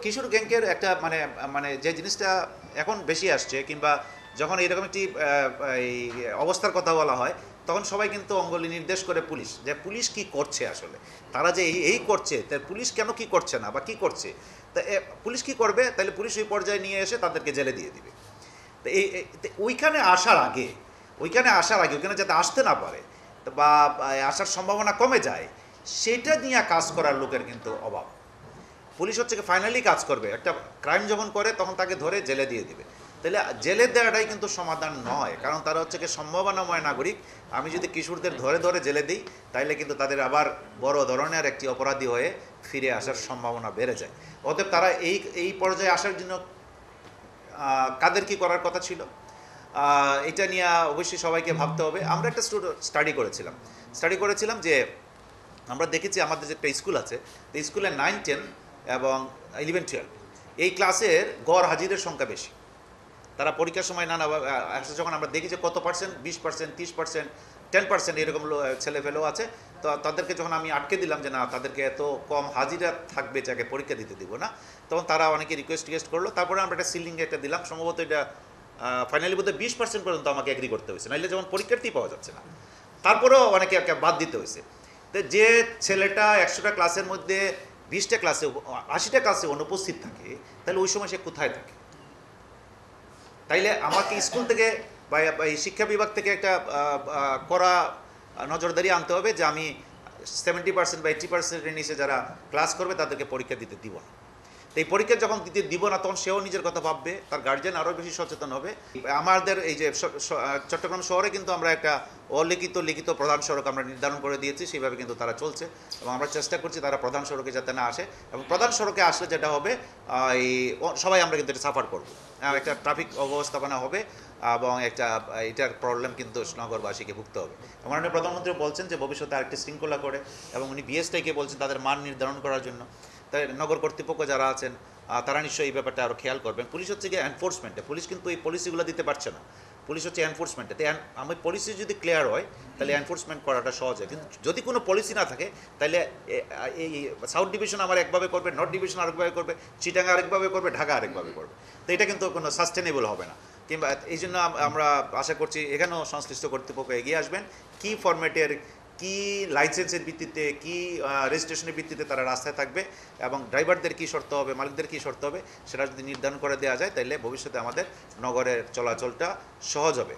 কিশোর গ্যাংকের একটা মানে মানে যে জিনিসটা এখন বেশি আসছে, কিংবা যখন এইরকম একটি এই অবস্থার কথা বলা হয়, তখন সবাই কিন্তু অঙ্গুলি নির্দেশ করে পুলিশ, যে পুলিশ কি করছে আসলে, তারা যে এই করছে, তাই পুলিশ কেন কি করছে না বা কি করছে, তা পুলিশ কি করবে, তাহলে পুলিশ ওই পর্যায়ে নিয়ে এসে তাদেরকে জেলে দিয়ে দিবে। তো ওইখানে আসার আগে, ওইখানে যাতে আসতে না পারে বা আসার সম্ভাবনা কমে যায়, সেটা নিয়ে কাজ করার লোকের কিন্তু অভাব। পুলিশ হচ্ছে কি ফাইনালি কাজ করবে, একটা ক্রাইম যখন করে তখন তাকে ধরে জেলে দিয়ে দিবে। তাহলে জেলে দেওয়াটাই কিন্তু সমাধান নয়, কারণ তারা হচ্ছে কি সম্ভাবনাময় নাগরিক। আমি যদি কিশোরদের ধরে ধরে জেলে দিই, তাইলে কিন্তু তাদের আবার বড় ধরনের একটি অপরাধী হয়ে ফিরে আসার সম্ভাবনা বেড়ে যায়। অতএব তারা এই পর্যায়ে আসার জন্য কাদের কি করার কথা ছিল, এটা নিয়ে অবশ্যই সবাইকে ভাবতে হবে। আমরা একটা স্টাডি করেছিলাম যে আমরা দেখেছি আমাদের যে একটা স্কুল আছে, তো স্কুলে 9, 10 এবং 11, 12 এই ক্লাসের গড় হাজিরের সংখ্যা বেশি। তারা পরীক্ষার সময় যখন আমরা দেখি যে কত পার্সেন্ট, 20%, 30%, 10% এরকম ছেলেপেলেও আছে, তো তাদেরকে যখন আমি আটকে দিলাম যে না, তাদেরকে এত কম হাজিরা থাকবে যাকে পরীক্ষা দিতে দিব না, তখন তারা অনেকে রিকোয়েস্ট করলো। তারপরে আমরা একটা সিলিং একটা দিলাম, সম্ভবত এটা ফাইনালি বোধহয় 20% পর্যন্ত আমাকে এগ্রি করতে হয়েছে, নাহলে যেমন পরীক্ষার্থী পাওয়া যাচ্ছে না। তারপরেও অনেকে বাদ দিতে হয়েছে। তো যে ছেলেটা 100টা ক্লাসের মধ্যে 20টা ক্লাসে 80টা ক্লাসে অনুপস্থিত থাকে, তাহলে ওই সময় সে কোথায় থাকে? তাইলে আমাকে স্কুল থেকে বা এই শিক্ষা বিভাগ থেকে একটা কড়া নজরদারি আনতে হবে যে আমি 70% বা 80%-এর নিচে যারা ক্লাস করবে তাদেরকে পরীক্ষা দিতে দিব না। তো এই পরীক্ষা যখন দিতে দিব না, তখন সেও নিজের কথা ভাববে, তার গার্জিয়ান আরও বেশি সচেতন হবে। আমাদের এই যে চট্টগ্রাম শহরে কিন্তু আমরা একটা লিখিত প্রধান সড়ক আমরা নির্ধারণ করে দিয়েছি, সেইভাবে কিন্তু তারা চলছে, এবং আমরা চেষ্টা করছি তারা প্রধান সড়কে যাতে না আসে। এবং প্রধান সড়কে আসলে যেটা হবে, এই সবাই আমরা কিন্তু এটা সাফার করবো, একটা ট্রাফিক অব্যবস্থাপনা হবে, এবং এটার প্রবলেম কিন্তু নগরবাসীকে ভুগতে হবে। মাননীয় প্রধানমন্ত্রী বলছেন যে ভবিষ্যতে আরেকটি শৃঙ্খলা করে, এবং উনি বিএসটাইকে বলছেন তাদের মান নির্ধারণ করার জন্য। তাই নগর কর্তৃপক্ষ যারা আছেন তারা নিশ্চয়ই এই ব্যাপারটা আরও খেয়াল করবেন। পুলিশ হচ্ছে গিয়ে এনফোর্সমেন্টে, পুলিশ কিন্তু এই পলিসিগুলো দিতে পারছে না, পুলিশ হচ্ছে এনফোর্সমেন্টে। তাই আমি পলিসি যদি ক্লিয়ার হয়, তাহলে এনফোর্সমেন্ট করাটা সহজ হয়। কিন্তু যদি কোনো পলিসি না থাকে, তাহলে এই সাউথ ডিভিশন আমার একভাবে করবে, নর্থ ডিভিশন আরেকভাবে করবে, চিটাঙ্গা আরেকভাবে করবে, ঢাকা আরেকভাবে করবে। তো এটা কিন্তু কোনো সাস্টেনেবল হবে না। কিংবা এই জন্য আমরা আশা করছি এখানেও সংশ্লিষ্ট কর্তৃপক্ষ এগিয়ে আসবেন, কী ফরম্যাটের, কি লাইসেন্সের ভিত্তিতে, কি রেজিস্ট্রেশনের ভিত্তিতে তারা রাস্তায় থাকবে, এবং ড্রাইভারদের কী শর্ত হবে, মালিকদের কী শর্ত হবে, সেটা যদি নির্ধারণ করে দেওয়া যায়, তাহলে ভবিষ্যতে আমাদের নগরের চলাচলটা সহজ হবে।